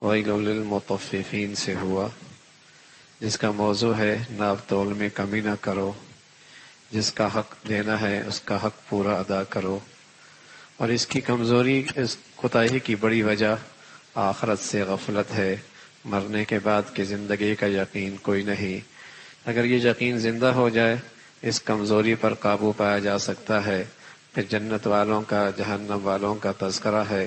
Well للمطففین سے ہوا، جس کا موضوع ہے ناپ تول میں کمی نہ کرو، جس کا حق دینا ہے اس کا حق پورا ادا کرو۔ اور اس کی کمزوری، اس کوتاہی کی بڑی وجہ آخرت سے غفلت ہے، مرنے کے بعد کی زندگی کا یقین کوئی نہیں۔ اگر یہ یقین زندہ ہو جائے، اس کمزوری پر قابو پایا جا سکتا ہے۔ پھر جنت والوں کا، جہنم والوں کا تذکرہ ہے۔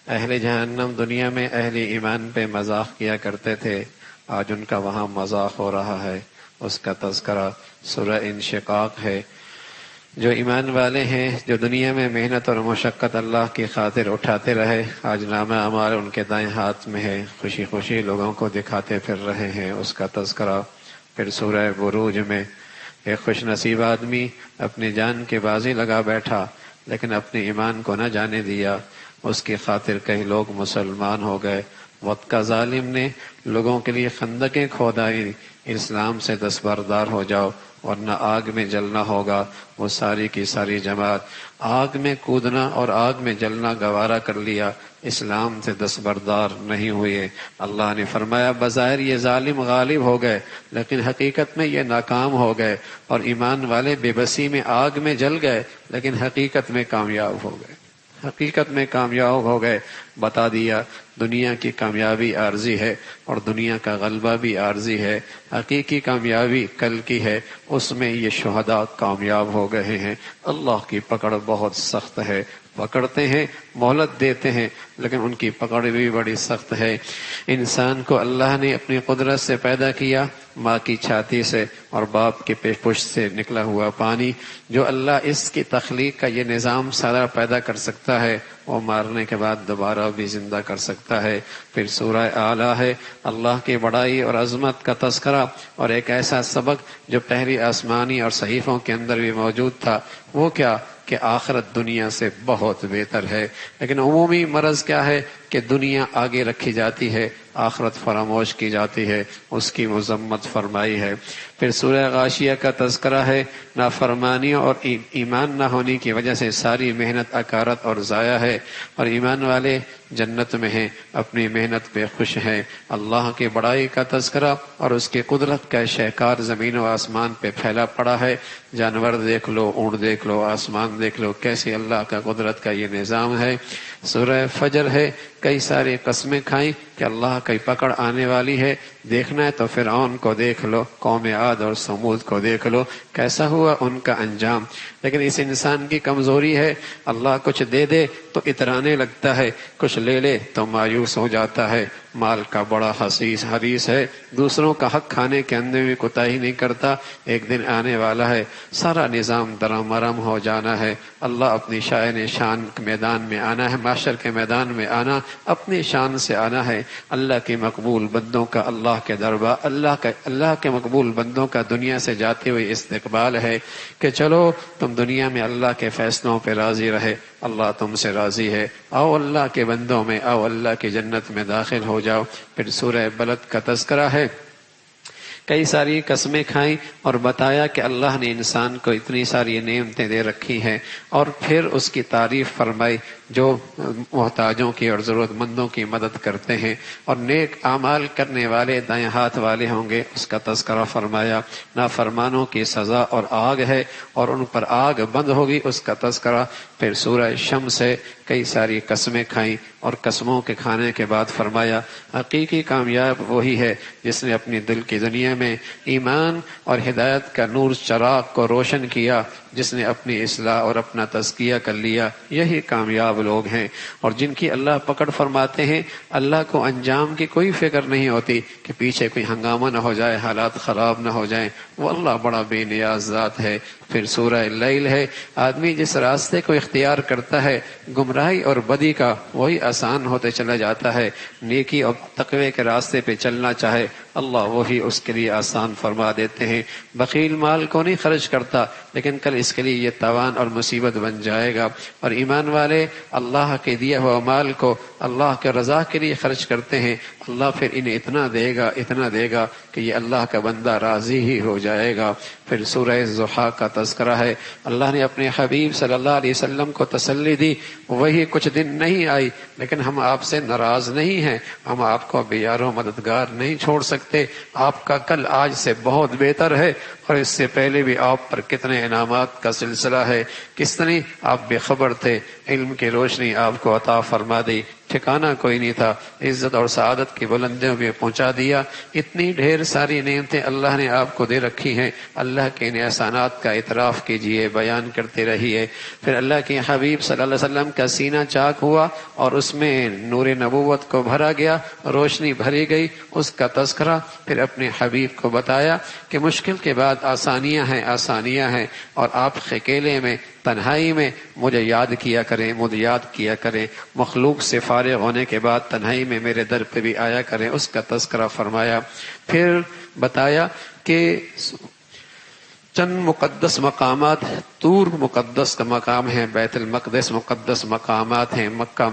اہل جہنم دنیا میں اہل ایمان پہ مذاق کیا کرتے تھے، آج ان کا وہاں مذاق ہو رہا ہے، اس کا تذکرہ سورہ انشقاق ہے۔ جو ایمان والے ہیں، جو دنیا میں محنت اور مشقت اللہ کی خاطر اٹھاتے رہے، آج نامہ اعمال ان کے دائیں ہاتھ میں ہے، خوشی خوشی لوگوں کو دکھاتے پھر رہے ہیں، اس کا تذکرہ۔ پھر سورہ بروج میں ایک خوش نصیب آدمی اپنی جان کی بازی لگا بیٹھا، لیکن اپنے ایمان کو نہ جانے دیا، اس کی خاطر کئی لوگ مسلمان ہو گئے۔ وقت کا ظالم نے لوگوں کے لیے خندقیں کھودائی، اسلام سے دستبردار ہو جاؤ ورنہ آگ میں جلنا ہوگا۔ وہ ساری کی ساری جماعت آگ میں کودنا اور آگ میں جلنا گوارا کر لیا، اسلام سے دستبردار نہیں ہوئے۔ اللہ نے فرمایا بظاہر یہ ظالم غالب ہو گئے، لیکن حقیقت میں یہ ناکام ہو گئے، اور ایمان والے بے بسی میں آگ میں جل گئے، لیکن حقیقت میں کامیاب ہو گئے، حقیقت میں کامیاب ہو گئے۔ بتا دیا دنیا کی کامیابی عارضی ہے اور دنیا کا غلبہ بھی عارضی ہے، حقیقی کامیابی کل کی ہے، اس میں یہ شہداء کامیاب ہو گئے ہیں۔ اللہ کی پکڑ بہت سخت ہے، پکڑتے ہیں، مہلت دیتے ہیں، لیکن ان کی پکڑ بھی بڑی سخت ہے۔ انسان کو اللہ نے اپنی قدرت سے پیدا کیا، ماں کی چھاتی سے اور باپ کے پشت سے نکلا ہوا پانی۔ جو اللہ اس کی تخلیق کا یہ نظام سارا پیدا کر سکتا ہے، وہ مارنے کے بعد دوبارہ بھی زندہ کر سکتا ہے۔ پھر سورہ اعلیٰ ہے، اللہ کی بڑائی اور عظمت کا تذکرہ، اور ایک ایسا سبق جو پہلی آسمانی اور صحیفوں کے اندر بھی موجود تھا۔ وہ کیا کہ آخرت دنیا سے بہت بہتر ہے، لیکن عمومی مرض کیا ہے کہ دنیا آگے رکھی جاتی ہے، آخرت فراموش کی جاتی ہے، اس کی مذمت فرمائی ہے۔ پھر سورہ غاشیہ کا تذکرہ ہے، نافرمانیوں اور ایمان نہ ہونے کی وجہ سے ساری محنت اکارت اور ضائع ہے، اور ایمان والے جنت میں ہیں، اپنی محنت پہ خوش ہیں۔ اللہ کی بڑائی کا تذکرہ اور اس کی قدرت کا شہکار زمین و آسمان پہ پھیلا پڑا ہے۔ جانور دیکھ لو، اونٹ دیکھ لو، آسمان دیکھ لو، کیسے اللہ کا قدرت کا یہ نظام ہے۔ سورہ فجر ہے، کئی ساری قسمیں کھائیں کہ اللہ کی پکڑ آنے والی ہے۔ دیکھنا ہے تو فرعون کو دیکھ لو، قوم عاد اور سمود کو دیکھ لو، کیسا ہوا ان کا انجام۔ لیکن اس انسان کی کمزوری ہے، اللہ کچھ دے دے تو اترانے لگتا ہے، کچھ لے لے تو مایوس ہو جاتا ہے۔ مال کا بڑا حریص ہے، دوسروں کا حق کھانے کے اندر بھی کوتاہی نہیں کرتا۔ ایک دن آنے والا ہے، سارا نظام درمرم ہو جانا ہے۔ اللہ اپنی شائن شان میدان میں آنا ہے، معاشر کے میدان میں آنا، اپنی شان سے آنا ہے۔ اللہ کے مقبول بندوں کا اللہ کے دربار، اللہ کے مقبول بندوں کا دنیا سے جاتے ہوئے استقبال ہے کہ چلو تم دنیا میں اللہ کے فیصلوں پہ راضی رہے، اللہ تم سے راضی ہے، آؤ اللہ کے بندوں میں، آؤ اللہ کی جنت میں داخل ہو جاؤ۔ پھر سورہ بلد کا تذکرہ ہے، کئی ساری قسمیں کھائیں اور بتایا کہ اللہ نے انسان کو اتنی ساری نعمتیں دے رکھی ہیں، اور پھر اس کی تعریف فرمائی جو محتاجوں کی اور ضرورت مندوں کی مدد کرتے ہیں اور نیک اعمال کرنے والے دائیں ہاتھ والے ہوں گے، اس کا تذکرہ فرمایا۔ نافرمانوں کی سزا اور آگ ہے اور ان پر آگ بند ہوگی، اس کا تذکرہ۔ پھر سورہ شمس ہے، کئی ساری قسمیں کھائیں اور قسموں کے کھانے کے بعد فرمایا حقیقی کامیاب وہی ہے جس نے اپنی دل کی دنیا میں ایمان اور ہدایت کا نور چراغ کو روشن کیا، جس نے اپنی اصلاح اور اپنا تزکیہ کر لیا، یہی کامیاب لوگ ہیں۔ اور جن کی اللہ پکڑ فرماتے ہیں، اللہ کو انجام کی کوئی فکر نہیں ہوتی کہ پیچھے کوئی ہنگامہ نہ ہو جائے، حالات خراب نہ ہو جائیں، وہ اللہ بڑا بے نیاز ذات ہے۔ پھر سورہ اللیل ہے، آدمی جس راستے کو اختیار کرتا ہے گمراہی اور بدی کا، وہی آسان ہوتے چلا جاتا ہے۔ نیکی اور تقوی کے راستے پہ چلنا چاہے، اللہ وہی اس کے لیے آسان فرما دیتے ہیں۔ بخیل مال کو نہیں خرچ کرتا، لیکن کل اس کے لیے یہ تاوان اور مصیبت بن جائے گا۔ اور ایمان والے اللہ کے دیا ہوا مال کو اللہ کے رضا کے لیے خرچ کرتے ہیں، اللہ پھر انہیں اتنا دے گا کہ یہ اللہ کا بندہ راضی ہی ہو جائے گا۔ پھر سورہ ضحیٰ کا تذکرہ ہے۔ اللہ نے اپنے حبیب صلی اللہ علیہ وسلم کو تسلی دی، وہی کچھ دن نہیں آئی لیکن ہم آپ سے ناراض نہیں ہیں، ہم آپ کو بے یار و مددگار نہیں چھوڑ سکتے، آپ کا کل آج سے بہت بہتر ہے، اور اس سے پہلے بھی آپ پر کتنے انعامات کا سلسلہ ہے، کس طرح آپ بے خبر تھے، علم کی روشنی آپ کو عطا فرما دی، ٹھکانہ کوئی نہیں تھا، عزت اور سعادت کی بلندیوں میں پہنچا دیا، اتنی ڈھیر ساری نعمتیں اللہ نے آپ کو دے رکھی ہیں، اللہ کے ان احسانات کا اعتراف کیجئے، بیان کرتے رہیے۔ پھر اللہ کے حبیب صلی اللہ علیہ وسلم کا سینہ چاک ہوا اور اس میں نور نبوت کو بھرا گیا، روشنی بھری گئی، اس کا تذکرہ پھر اپنے حبیب کو بتایا کہ مشکل کے بعد آسانیاں ہیں، اور آپ اکیلے میں تنہائی میں مجھے یاد کیا کریں، مخلوق سے فارغ ہونے کے بعد تنہائی میں میرے در پہ بھی آیا کریں، اس کا تذکرہ فرمایا۔ پھر بتایا کہ چند مقدس مقامات، طور مقدس کا مقام ہے، بیت المقدس مقدس مقامات ہیں، مکہ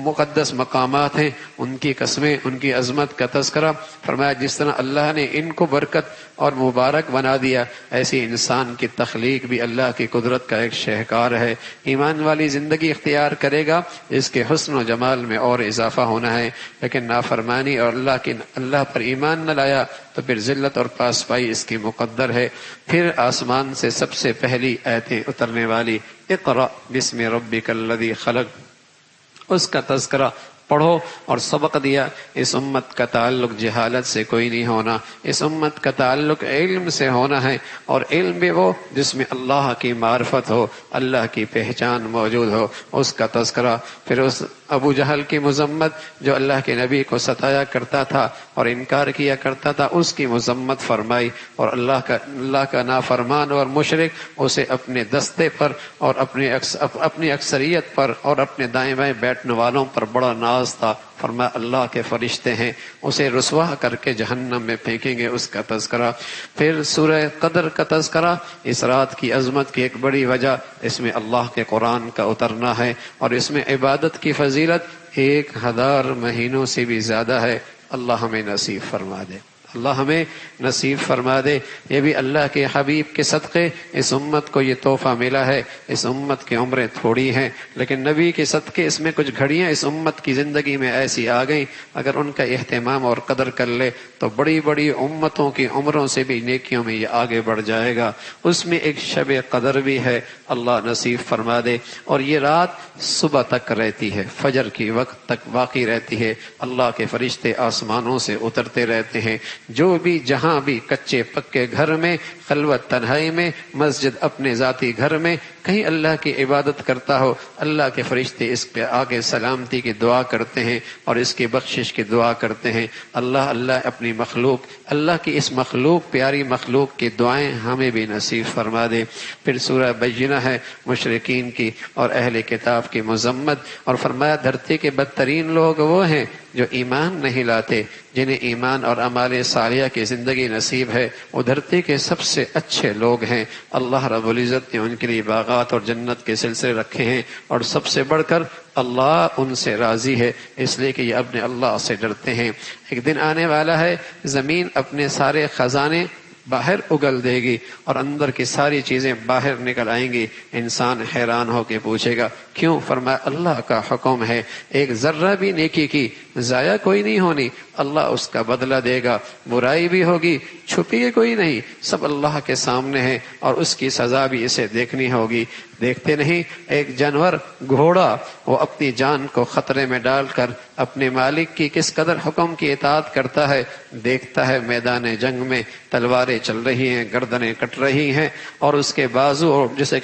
مقدس مقامات ہیں، ان کی قسمیں، ان کی عظمت کا تذکرہ فرمایا۔ جس طرح اللہ نے ان کو برکت اور مبارک بنا دیا، ایسی انسان کی تخلیق بھی اللہ کی قدرت کا ایک شہکار ہے۔ ایمان والی زندگی اختیار کرے گا، اس کے حسن و جمال میں اور اضافہ ہونا ہے، لیکن نافرمانی اور اللہ پر ایمان نہ لایا تو پھر ذلت اور پاسپائی اس کی مقدر ہے۔ پھر آسمان سے سب سے پہلی آیتیں اترنے والی اقرأ بسم ربک الذی خلق، اس کا تذکرہ پڑھو اور سبق دیا۔ اس امت کا تعلق جہالت سے کوئی نہیں ہونا، اس امت کا تعلق علم سے ہونا ہے، اور علم بھی وہ جس میں اللہ کی معرفت ہو، اللہ کی پہچان موجود ہو، اس کا تذکرہ۔ پھر اس ابو جہل کی مذمت جو اللہ کے نبی کو ستایا کرتا تھا اور انکار کیا کرتا تھا، اس کی مذمت فرمائی، اور اللہ کا نافرمان اور مشرک اسے اپنے دستے پر اور اپنی اکثریت پر اور اپنے دائیں بائیں بیٹھنے والوں پر بڑا ناز تھا، فرمایا اللہ کے فرشتے ہیں اسے رسوا کر کے جہنم میں پھینکیں گے، اس کا تذکرہ۔ پھر سورہ قدر کا تذکرہ، اس رات کی عظمت کی ایک بڑی وجہ اس میں اللہ کے قرآن کا اترنا ہے، اور اس میں عبادت کی فضیلت 1000 مہینوں سے بھی زیادہ ہے۔ اللہ ہمیں نصیب فرما دے، اللہ ہمیں نصیب فرما دے۔ یہ بھی اللہ کے حبیب کے صدقے اس امت کو یہ تحفہ ملا ہے۔ اس امت کی عمریں تھوڑی ہیں، لیکن نبی کے صدقے اس میں کچھ گھڑیاں اس امت کی زندگی میں ایسی آ گئیں، اگر ان کا اہتمام اور قدر کر لے تو بڑی بڑی امتوں کی عمروں سے بھی نیکیوں میں یہ آگے بڑھ جائے گا۔ اس میں ایک شب قدر بھی ہے، اللہ نصیب فرما دے۔ اور یہ رات صبح تک رہتی ہے، فجر کی وقت تک باقی رہتی ہے، اللہ کے فرشتے آسمانوں سے اترتے رہتے ہیں۔ جو بھی جہاں بھی کچے پکے گھر میں، خلوت تنہائی میں، مسجد اپنے ذاتی گھر میں کہیں اللہ کی عبادت کرتا ہو، اللہ کے فرشتے اس پہ آگے سلامتی کی دعا کرتے ہیں اور اس کی بخشش کی دعا کرتے ہیں۔ اللہ اپنی مخلوق، اللہ کی اس مخلوق، پیاری مخلوق کی دعائیں ہمیں بھی نصیب فرما دے۔ پھر سورہ بینہ ہے مشرکین کی اور اہل کتاب کی مذمت، اور فرمایا دھرتی کے بدترین لوگ وہ ہیں جو ایمان نہیں لاتے، جنہیں ایمان اور اعمال صالحہ کی زندگی نصیب ہے، وہ دھرتی کے سب سے اچھے لوگ ہیں۔ اللہ رب العزت نے ان کے لیے باغات اور جنت کے سلسلے رکھے ہیں، اور سب سے بڑھ کر اللہ ان سے راضی ہے، اس لیے کہ یہ اپنے اللہ سے ڈرتے ہیں۔ ایک دن آنے والا ہے، زمین اپنے سارے خزانے باہر اگل دے گی اور اندر کی ساری چیزیں باہر نکل آئیں گی۔ انسان حیران ہو کے پوچھے گا کیوں؟ فرمایا اللہ کا حکم ہے، ایک ذرہ بھی نیکی کی ضائع کوئی نہیں ہونی، اللہ اس کا بدلہ دے گا۔ برائی بھی ہوگی، چھپی کوئی نہیں، سب اللہ کے سامنے ہے، اور اس کی سزا بھی اسے دیکھنی ہوگی۔ دیکھتے نہیں ایک جانور گھوڑا، وہ اپنی جان کو خطرے میں ڈال کر اپنے مالک کی کس قدر حکم کی اطاعت کرتا ہے، دیکھتا ہے میدان جنگ میں تلواریں چل رہی ہیں، گردنیں کٹ رہی ہیں، اور اس کے بازو اور جسے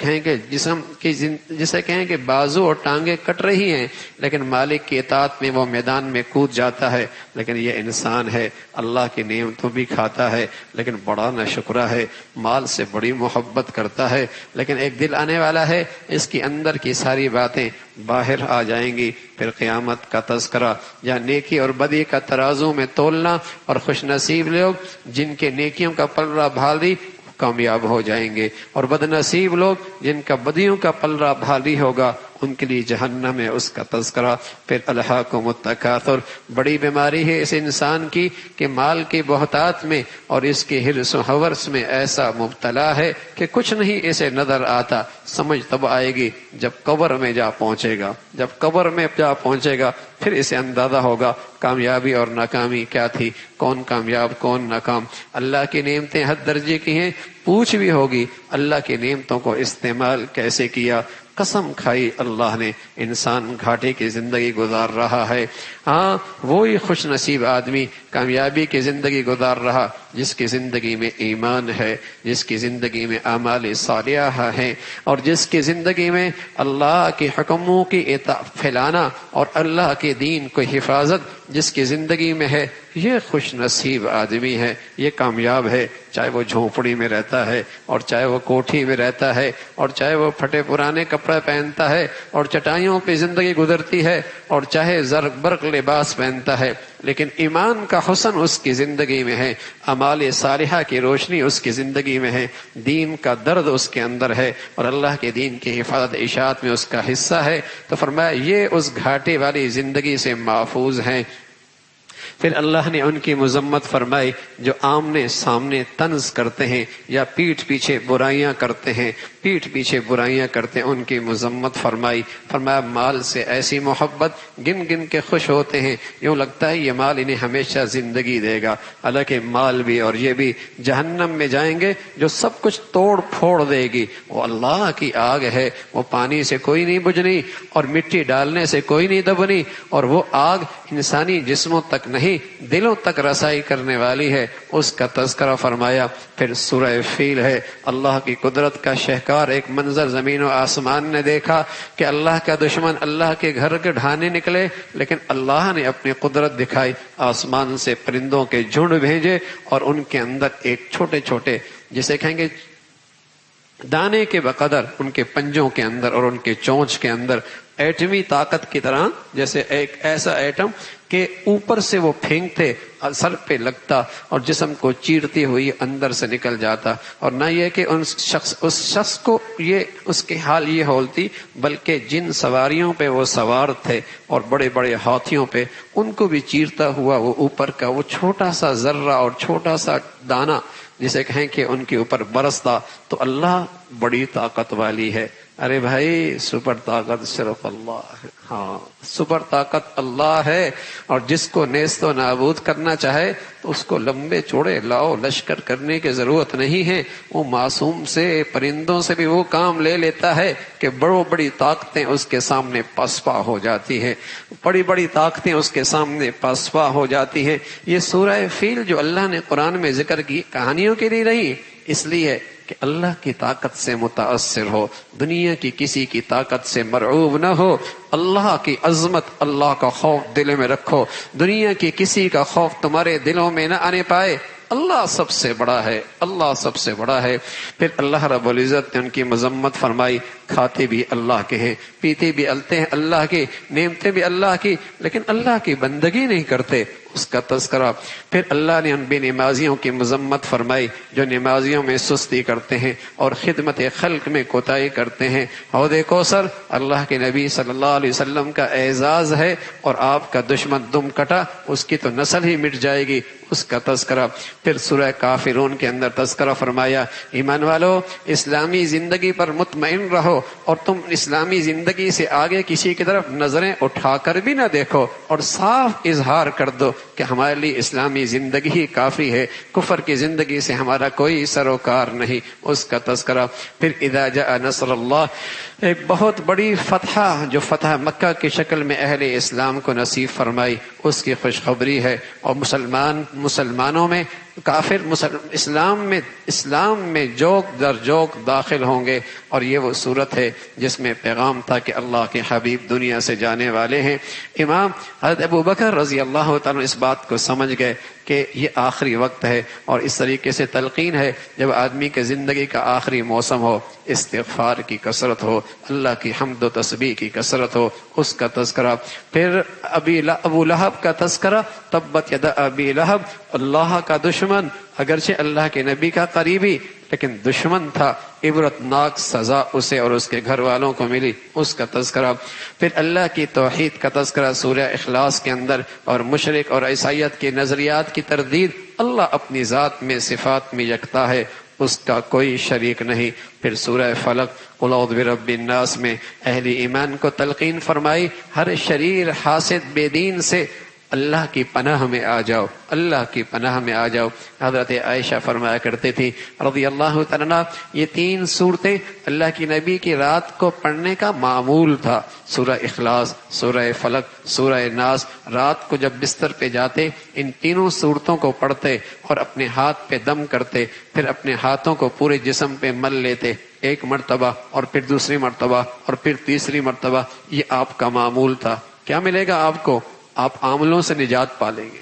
کہیں کہ بازو اور ٹانگیں کٹ رہی ہیں، لیکن مالک کی اطاعت میں وہ میدان میں کود جاتا ہے۔ لیکن یہ انسان ہے، اللہ کی نعمتوں بھی کھاتا ہے لیکن بڑا ناشکرا ہے، مال سے بڑی محبت کرتا ہے، لیکن ایک دل آنے والا ہے، اس کے اندر کی ساری باتیں باہر آ جائیں گی۔ پھر قیامت کا تذکرہ، یا نیکی اور بدی کا ترازو میں تولنا، اور خوش نصیب لوگ جن کے نیکیوں کا پلڑا بھاری کامیاب ہو جائیں گے، اور بد نصیب لوگ جن کا بدیوں کا پلڑا بھاری ہوگا ان کے لیے جہنم ہے، اس کا تذکرہ۔ پھر الہاکم التکاثر، بڑی بیماری ہے اس انسان کی کہ مال کے بہتات میں اور اس کے حرص و حورس میں ایسا مبتلا ہے کہ کچھ نہیں اسے نظر آتا۔ سمجھ تب آئے گی جب قبر میں جا پہنچے گا، جب قبر میں جا پہنچے گا پھر اسے اندازہ ہوگا کامیابی اور ناکامی کیا تھی، کون کامیاب کون ناکام۔ اللہ کی نعمتیں حد درجے کی ہیں، پوچھ بھی ہوگی اللہ کی نعمتوں کو استعمال کیسے کیا۔ قسم کھائی اللہ نے، انسان گھاٹے کی زندگی گزار رہا ہے۔ ہاں وہی خوش نصیب آدمی کامیابی کی زندگی گزار رہا جس کی زندگی میں ایمان ہے، جس کی زندگی میں اعمال صالحہ ہیں، اور جس کی زندگی میں اللہ کے حکموں کی اطاعت پھیلانا اور اللہ کے دین کو حفاظت جس کی زندگی میں ہے، یہ خوش نصیب آدمی ہے، یہ کامیاب ہے۔ چاہے وہ جھونپڑی میں رہتا ہے اور چاہے وہ کوٹھی میں رہتا ہے اور چاہے وہ پھٹے پرانے کپڑے پہنتا ہے اور چٹائیوں پہ زندگی گزرتی ہے اور چاہے زرق برق لباس پہنتا ہے، لیکن ایمان کا حسن اس کی زندگی میں ہے، اعمال صالحہ کی روشنی اس کی زندگی میں ہے، دین کا درد اس کے اندر ہے اور اللہ کے دین کی حفاظت اشاعت میں اس کا حصہ ہے، تو فرمایا یہ اس گھاٹے والی زندگی سے محفوظ ہیں۔ پھر اللہ نے ان کی مذمت فرمائی جو آمنے سامنے طنز کرتے ہیں یا پیٹھ پیچھے برائیاں کرتے ہیں، پیٹھ پیچھے برائیاں کرتے ہیں، ان کی مذمت فرمائی۔ فرمایا مال سے ایسی محبت، گن گن کے خوش ہوتے ہیں، یوں لگتا ہے یہ مال انہیں ہمیشہ زندگی دے گا، حالانکہ مال بھی اور یہ بھی جہنم میں جائیں گے جو سب کچھ توڑ پھوڑ دے گی۔ وہ اللہ کی آگ ہے، وہ پانی سے کوئی نہیں بجھنی اور مٹی ڈالنے سے کوئی نہیں دبنی، اور وہ آگ انسانی جسموں تک نہیں دلوں تک رسائی کرنے والی ہے، اس کا تذکرہ فرمایا۔ پھر سورہ فیل ہے، اللہ کی قدرت کا شہکار ایک منظر زمین و آسمان نے دیکھا کہ اللہ کا دشمن اللہ کے گھر کے ڈھانے نکلے، لیکن اللہ نے اپنی قدرت دکھائی، آسمان سے پرندوں کے جھنڈ بھیجے اور ان کے اندر ایک چھوٹے چھوٹے جسے کہیں گے دانے کے بقدر ان کے پنجوں کے اندر اور ان کے چونچ کے اندر ایٹمی طاقت کی طرح، جیسے ایک ایسا ایٹم کہ اوپر سے وہ پھینکتے سر پہ لگتا اور جسم کو چیرتی ہوئی اندر سے نکل جاتا، اور نہ یہ کہ اس شخص کو یہ اس کے حال یہ ہولتی، بلکہ جن سواریوں پہ وہ سوار تھے اور بڑے بڑے ہاتھیوں پہ ان کو بھی چیرتا ہوا وہ اوپر کا وہ چھوٹا سا ذرہ اور چھوٹا سا دانہ جسے کہیں کہ ان کے اوپر برستا۔ تو اللہ بڑی طاقت والی ہے۔ ارے بھائی سپر طاقت صرف اللہ ہے، ہاں سپر طاقت اللہ ہے، اور جس کو نیست و نابود کرنا چاہے تو اس کو لمبے چوڑے لاؤ لشکر کرنے کی ضرورت نہیں ہے، وہ معصوم سے پرندوں سے بھی وہ کام لے لیتا ہے کہ بڑو بڑی طاقتیں اس کے سامنے پسپا ہو جاتی ہیں، بڑی بڑی طاقتیں اس کے سامنے پسپا ہو جاتی ہیں۔ یہ سورہ فیل جو اللہ نے قرآن میں ذکر کی کہانیوں کے لیے نہیں، اس لیے کہ اللہ کی طاقت سے متاثر ہو، دنیا کی کسی کی طاقت سے مرعوب نہ ہو، اللہ کی عظمت اللہ کا خوف دل میں رکھو، دنیا کی کسی کا خوف تمہارے دلوں میں نہ آنے پائے۔ اللہ سب سے بڑا ہے، اللہ سب سے بڑا ہے۔ پھر اللہ رب العزت نے ان کی مذمت فرمائی، کھاتے بھی اللہ کے ہیں، پیتے بھی اللہ کے، نعمتیں بھی اللہ کی، لیکن اللہ کی بندگی نہیں کرتے، اس کا تذکرہ۔ پھر اللہ نے ان بے نمازیوں کی مذمت فرمائی جو نمازیوں میں سستی کرتے ہیں اور خدمت خلق میں کوتاہی کرتے ہیں۔ حوض کوثر اللہ کے نبی صلی اللہ علیہ وسلم کا اعزاز ہے، اور آپ کا دشمن دم کٹا اس کی تو نسل ہی مٹ جائے گی، اس کا تذکرہ۔ پھر سورہ کافرون کے اندر تذکرہ فرمایا، ایمان والو اسلامی زندگی پر مطمئن رہو اور تم اسلامی زندگی سے آگے کسی کی طرف نظریں اٹھا کر بھی نہ دیکھو، اور صاف اظہار کر دو کہ ہمارے لیے اسلامی زندگی ہی کافی ہے، کفر کی زندگی سے ہمارا کوئی سروکار نہیں، اس کا تذکرہ۔ پھر اذا جاء نصر اللہ، ایک بہت بڑی فتح جو فتح مکہ کی شکل میں اہل اسلام کو نصیب فرمائی، اس کی خوشخبری ہے، اور مسلمانوں میں کافر اسلام میں جوک در جوک داخل ہوں گے، اور یہ وہ صورت ہے جس میں پیغام تھا کہ اللہ کے حبیب دنیا سے جانے والے ہیں۔ امام حضرت ابو بکر رضی اللہ تعالیٰ اس بات کو سمجھ گئے کہ یہ آخری وقت ہے، اور اس طریقے سے تلقین ہے جب آدمی کے زندگی کا آخری موسم ہو، استغفار کی کثرت ہو، اللہ کی حمد و تسبیح کی کثرت ہو، اس کا تذکرہ۔ پھر ابو لہب کا تذکرہ، تبت یدا ابی لہب، اللہ کا دشمن، اگرچہ اللہ کے نبی کا قریبی لیکن دشمن تھا، عبرتناک سزا اسے اور اس کے گھر والوں کو ملی، اس کا تذکرہ۔ پھر اللہ کی توحید کا تذکرہ سورہ اخلاص کے اندر، اور مشرک اور عیسائیت کے نظریات کی تردید۔ اللہ اپنی ذات میں صفات میں یکتا ہے، اس کا کوئی شریک نہیں۔ پھر سورہ فلق قل اعوذ برب الناس میں اہل ایمان کو تلقین فرمائی، ہر شریر حاسد بے دین سے اللہ کی پناہ میں آ جاؤ، اللہ کی پناہ میں آ جاؤ۔ حضرت عائشہ فرمایا کرتے تھی رضی اللہ تعالیٰ عنہ، یہ 3 صورتیں اللہ کی نبی کی رات کو پڑھنے کا معمول تھا، سورہ اخلاص، سورہ فلق، سورہ ناس۔ رات کو جب بستر پہ جاتے ان تینوں صورتوں کو پڑھتے اور اپنے ہاتھ پہ دم کرتے، پھر اپنے ہاتھوں کو پورے جسم پہ مل لیتے، ایک مرتبہ اور پھر دوسری مرتبہ اور پھر تیسری مرتبہ۔ یہ آپ کا معمول تھا۔ کیا ملے گا آپ کو؟ آپ عاملوں سے نجات پالیں گے،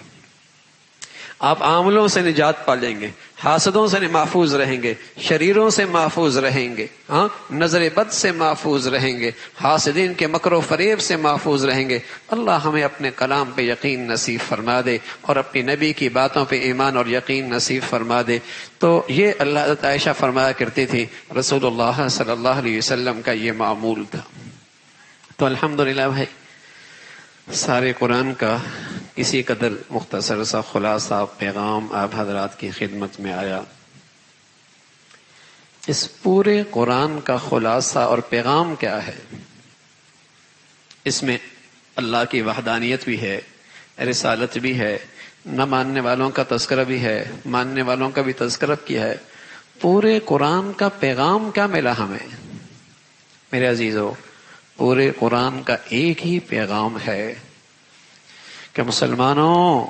آپ عاملوں سے نجات پالیں گے، حاسدوں سے محفوظ رہیں گے، شریروں سے محفوظ رہیں گے، ہاں نظر بد سے محفوظ رہیں گے، حاسدین کے مکر و فریب سے محفوظ رہیں گے۔ اللہ ہمیں اپنے کلام پہ یقین نصیب فرما دے اور اپنی نبی کی باتوں پہ ایمان اور یقین نصیب فرما دے۔ تو یہ اللہ حضرت عائشہ فرمایا کرتی تھی، رسول اللہ صلی اللہ علیہ وسلم کا یہ معمول تھا۔ تو الحمدللہ بھائی، سارے قرآن کا کسی قدر مختصر سا خلاصہ پیغام آپ حضرات کی خدمت میں آیا۔ اس پورے قرآن کا خلاصہ اور پیغام کیا ہے؟ اس میں اللہ کی وحدانیت بھی ہے، رسالت بھی ہے، نہ ماننے والوں کا تذکرہ بھی ہے، ماننے والوں کا بھی تذکرہ کیا ہے۔ پورے قرآن کا پیغام کیا ملا ہمیں؟ میرے عزیزو، پورے قرآن کا ایک ہی پیغام ہے کہ مسلمانوں،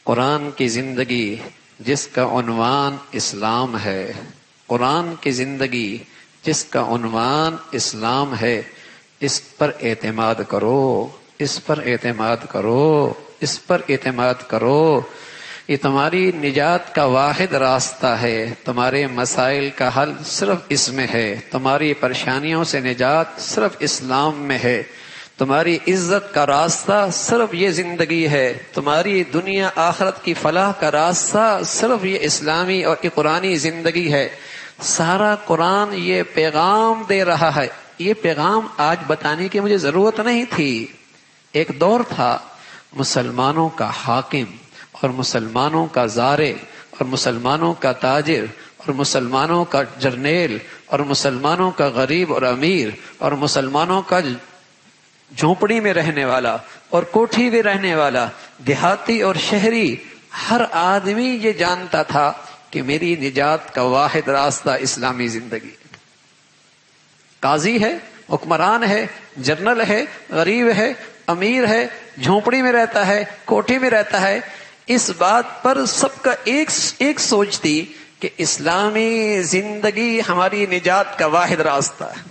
قرآن کی زندگی جس کا عنوان اسلام ہے، قرآن کی زندگی جس کا عنوان اسلام ہے، اس پر اعتماد کرو، اس پر اعتماد کرو، اس پر اعتماد کرو۔ یہ تمہاری نجات کا واحد راستہ ہے، تمہارے مسائل کا حل صرف اس میں ہے، تمہاری پریشانیوں سے نجات صرف اسلام میں ہے، تمہاری عزت کا راستہ صرف یہ زندگی ہے، تمہاری دنیا آخرت کی فلاح کا راستہ صرف یہ اسلامی اور یہ قرآنی زندگی ہے۔ سارا قرآن یہ پیغام دے رہا ہے۔ یہ پیغام آج بتانے کی مجھے ضرورت نہیں تھی۔ ایک دور تھا مسلمانوں کا حاکم اور مسلمانوں کا زارے اور مسلمانوں کا تاجر اور مسلمانوں کا جرنیل اور مسلمانوں کا غریب اور امیر اور مسلمانوں کا جھونپڑی میں رہنے والا اور کوٹھی میں رہنے والا، دیہاتی اور شہری، ہر آدمی یہ جانتا تھا کہ میری نجات کا واحد راستہ اسلامی زندگی ہے۔ قاضی ہے، حکمران ہے، جنرل ہے، غریب ہے، امیر ہے، جھونپڑی میں رہتا ہے، کوٹھی میں رہتا ہے، اس بات پر سب کا ایک سوچ تھی کہ اسلامی زندگی ہماری نجات کا واحد راستہ ہے۔